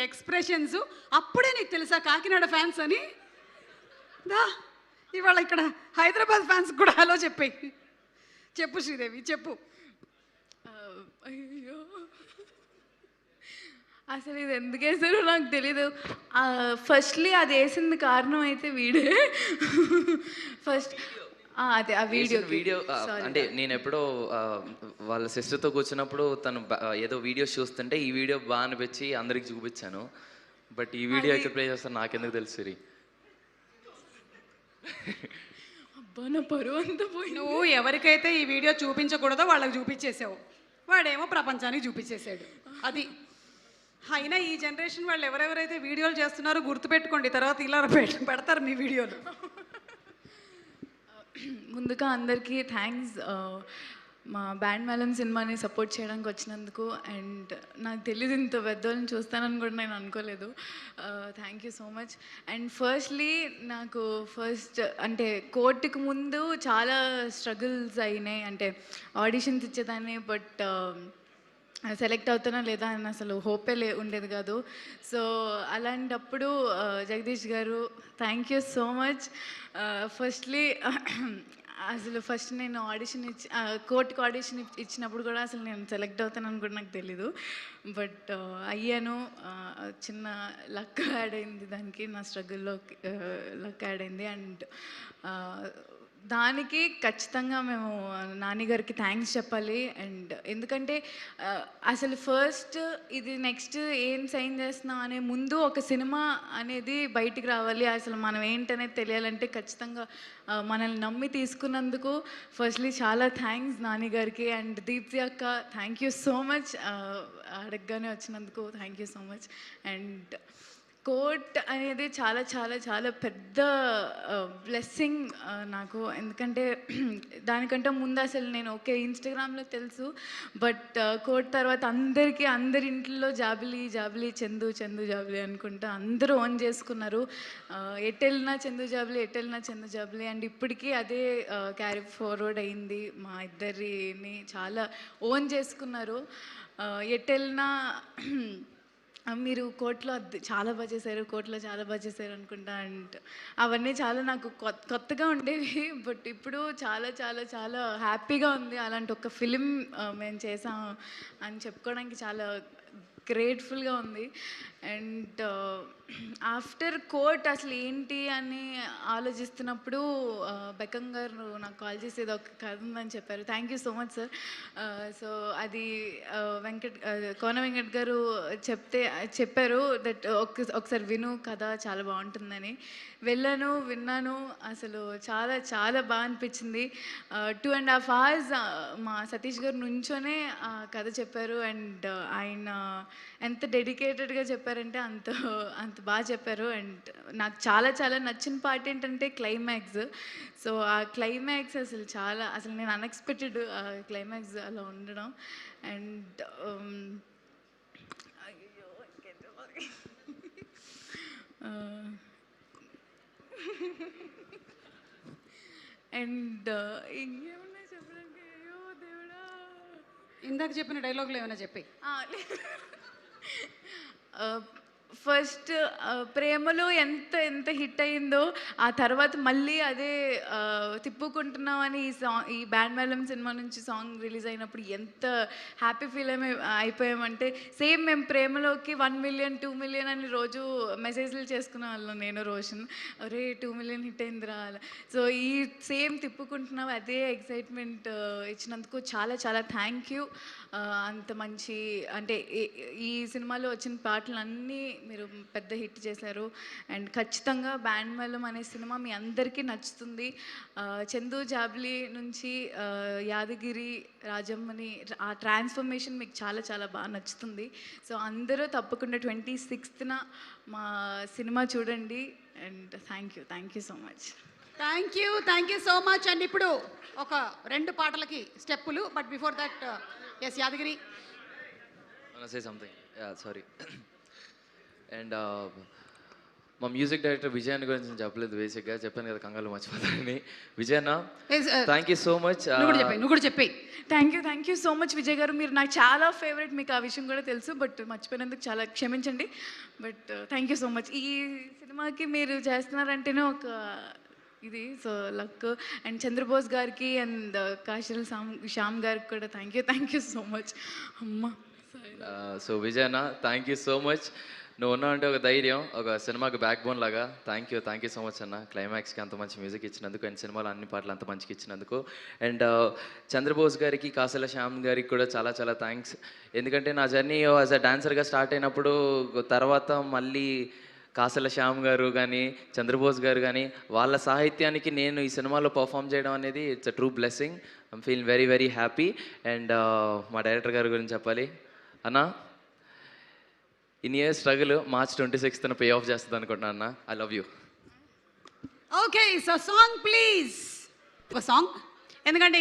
Expressions అప్పుడే నీకు తెలుసా కాకినాడ ఫ్యాన్స్ అని? దా ఇవాళ ఇక్కడ హైదరాబాద్ ఫ్యాన్స్ కూడా హలో చెప్పాయి. చెప్పు శ్రీదేవి చెప్పు. అయ్యో అసలు ఇది ఎందుకు వేసారో నాకు తెలీదు. ఫస్ట్లీ అది వేసింది కారణం అయితే వీడే. ఫస్ట్ అదే ఆ వీడియో అంటే నేను ఎప్పుడో వాళ్ళ సిస్టర్తో కూర్చున్నప్పుడు తను ఏదో వీడియోస్ చూస్తుంటే ఈ వీడియో బాగా అనిపించి అందరికి చూపించాను. బట్ ఈ వీడియో ఎక్కడ ప్లే చేస్తాను నాకెందుకు తెలుసు సిరి. అబ్బా నా పరువు అంతా పోయి. నువ్వు ఎవరికైతే ఈ వీడియో చూపించకూడదో వాళ్ళకి చూపించేసావు, వాడేమో ప్రపంచానికి చూపించేశాడు. అది అయినా ఈ జనరేషన్ వాళ్ళు ఎవరెవరైతే వీడియోలు చేస్తున్నారో గుర్తుపెట్టుకోండి, తర్వాత ఇలా పెడతారు మీ వీడియోలు. ముందుగా అందరికీ థ్యాంక్స్ మా బ్యాండ్ మేళం సినిమాని సపోర్ట్ చేయడానికి వచ్చినందుకు. అండ్ నాకు తెలియదు ఇంత పెద్దోళ్ళని చూస్తానని కూడా నేను అనుకోలేదు. Thank you so much. And firstly నాకు అంటే కోర్టుకు ముందు చాలా స్ట్రగుల్స్ అయినాయి. అంటే ఆడిషన్స్ ఇచ్చేదాన్ని, బట్ సెలెక్ట్ అవుతానా లేదా అని అసలు హోపే ఉండేది కాదు. సో అలాంటప్పుడు జగదీష్ గారు thank you so much. Firstly అసలు ఫస్ట్ నేను ఆడిషన్ కోర్టుకు ఆడిషన్ ఇచ్చినప్పుడు కూడా అసలు నేను సెలెక్ట్ అవుతానని కూడా నాకు తెలీదు. బట్ అయ్యాను. చిన్న లక్ యాడ్ అయింది దానికి, నా స్ట్రగుల్లో లక్ యాడ్ అయింది. అండ్ దానికి ఖచ్చితంగా మేము నాని గారికి థ్యాంక్స్ చెప్పాలి. అండ్ ఎందుకంటే అసలు ఫస్ట్ ఇది నెక్స్ట్ ఏం సైన్ చేస్తున్నాం అనే ముందు ఒక సినిమా అనేది బయటికి రావాలి, అసలు మనం ఏంటనేది తెలియాలంటే ఖచ్చితంగా మనల్ని నమ్మి తీసుకున్నందుకు ఫస్ట్లీ చాలా థ్యాంక్స్ నాని గారికి. అండ్ దీప్తి అక్క థ్యాంక్ యూ సో మచ్, అడగగానే వచ్చినందుకు thank you so much. And court అనేది చాలా చాలా చాలా పెద్ద బ్లెస్సింగ్ నాకు. ఎందుకంటే దానికంటే ముందు అసలు నేను ఓకే ఇన్స్టాగ్రామ్లో తెలుసు, బట్ కోర్ట్ తర్వాత అందరి ఇంట్లో జాబిలీ జాబిలీ చందు చందు జాబిలీ అనుకుంటా అందరూ ఓన్ చేసుకున్నారు. ఎటెళ్ళినా చందు జాబిలీ, ఎటెళ్ళినా చందు జాబిలీ. అండ్ ఇప్పటికీ అదే క్యారీ ఫార్వర్డ్ అయింది. మా ఇద్దరిని చాలా ఓన్ చేసుకున్నారు. ఎటెళ్ళినా మీరు కోర్టులో చాలా బాగా చేశారు, కోర్టులో చాలా బాగా చేశారు అనుకుంటా. అండ్ అవన్నీ చాలా నాకు కొత్తగా ఉండేవి, బట్ ఇప్పుడు చాలా చాలా చాలా హ్యాపీగా ఉంది. అలాంటి ఒక ఫిలిం మేము చేసాం అని చెప్పుకోవడానికి చాలా గ్రేట్ఫుల్గా ఉంది. అండ్ ఆఫ్టర్ కోర్ట్ అసలు ఏంటి అని ఆలోచిస్తున్నప్పుడు బెక్కం గారు నాకు కాల్ చేసి ఏదో ఒక కథ ఉందని చెప్పారు. Thank you so much sir. So అది కోన వెంకట్ గారు చెప్పారు దట్ ఒకసారి విను కథ చాలా బాగుంటుందని. వెళ్ళాను, విన్నాను, అసలు చాలా చాలా బాగా అనిపించింది. 2.5 hours మా సతీష్ గారు నుంచోనే కథ చెప్పారు. అండ్ ఆయన ఎంత డెడికేటెడ్గా చెప్పారంటే అంత బాగా చెప్పారు. అండ్ నాకు చాలా చాలా నచ్చిన పార్ట్ ఏంటంటే క్లైమాక్స్. సో ఆ క్లైమాక్స్ అసలు నేను అన్ఎక్స్పెక్టెడ్ క్లైమాక్స్ అలా ఉండడం. అండ్ అయ్యో అండ్ ఇంకేమన్నా చెప్పడానికి, అయ్యో దేవుడా, ఇందాక చెప్పిన డైలాగులు ఏమైనా చెప్పి. ఫస్ట్ ప్రేమలో ఎంత ఎంత హిట్ అయిందో ఆ తర్వాత మళ్ళీ అదే తిప్పుకుంటున్నాం అని ఈ బ్యాండ్ మేళం సినిమా నుంచి సాంగ్ రిలీజ్ అయినప్పుడు ఎంత హ్యాపీ ఫీల్ అయిపోయామంటే సేమ్ మేము ప్రేమలోకి 1 million 2 million అని రోజు మెసేజ్లు చేసుకునే వాళ్ళం నేను రోషన్. అరే 2 million హిట్ అయిందిరా అలా. సో ఈ సేమ్ తిప్పుకుంటున్నాం అదే ఎక్సైట్మెంట్ ఇచ్చినందుకు చాలా చాలా థ్యాంక్ యూ. అంత మంచి అంటే ఈ సినిమాలో వచ్చిన పాటలన్నీ మీరు పెద్ద హిట్ చేశారు. అండ్ ఖచ్చితంగా బ్యాండ్ మేళం అనే సినిమా మీ అందరికీ నచ్చుతుంది. చందు జాబ్లీ నుంచి యాదగిరి రాజమ్మని ఆ ట్రాన్స్ఫర్మేషన్ మీకు చాలా చాలా బాగా నచ్చుతుంది. సో అందరూ తప్పకుండా 26th మా సినిమా చూడండి. And thank you so much. Thank you so much. And ఇప్పుడు ఒక 2 పాటలకి స్టెప్పులు, but before that S Yadagiri say something. Yeah, sorry. And మా మ్యూజిక్ డైరెక్టర్ విజయన్ గురించి నేను చెప్పలేదు, బేసిక్గా చెప్పాను కదా కంగారు మర్చిపోతానని. విజయన్న థ్యాంక్ యూ సో మచ్. నువ్వు కూడా చెప్పేయి. Thank you so much Vijay garu, మీరు నాకు చాలా ఫేవరెట్, మీకు ఆ విషయం కూడా తెలుసు, బట్ మర్చిపోయినందుకు చాలా క్షమించండి. But thank you so much. ఈ సినిమాకి మీరు చేస్తున్నారంటేనే ఒక ఇది, సో లక్. అండ్ చంద్రబోస్ గారికి అండ్ కాశల్ శ్యామ్ గారికి కూడా థ్యాంక్ యూ సో మచ్. అమ్మ సో విజయన్న థ్యాంక్ యూ సో మచ్. నువ్వు ఉన్నావు అంటే ఒక ధైర్యం, ఒక సినిమాకి బ్యాక్ బోన్ లాగా. థ్యాంక్ యూ సో మచ్ అన్న. క్లైమాక్స్కి అంత మంచి మ్యూజిక్ ఇచ్చినందుకు అండ్ సినిమాలో అన్ని పాటలు అంత మంచిగా ఇచ్చినందుకు. అండ్ చంద్రబోస్ గారికి, కాసల శ్యామ్ గారికి కూడా చాలా చాలా థ్యాంక్స్. ఎందుకంటే నా జర్నీ యాజ్ అ డాన్సర్గా స్టార్ట్ అయినప్పుడు తర్వాత మళ్ళీ కాసల శ్యామ్ గారు కానీ చంద్రబోస్ గారు కానీ వాళ్ళ సాహిత్యానికి నేను ఈ సినిమాలో పర్ఫామ్ చేయడం అనేది it's a true blessing. I'm feel very very happy. And మా డైరెక్టర్ గారి గురించి చెప్పాలి అన్న. In year struggle March 26th pay of చేస్తుంది అనుకుంటున్నాను అన్న. I love you. Okay, so song please, ఒక సాంగ్. ఎందుకంటే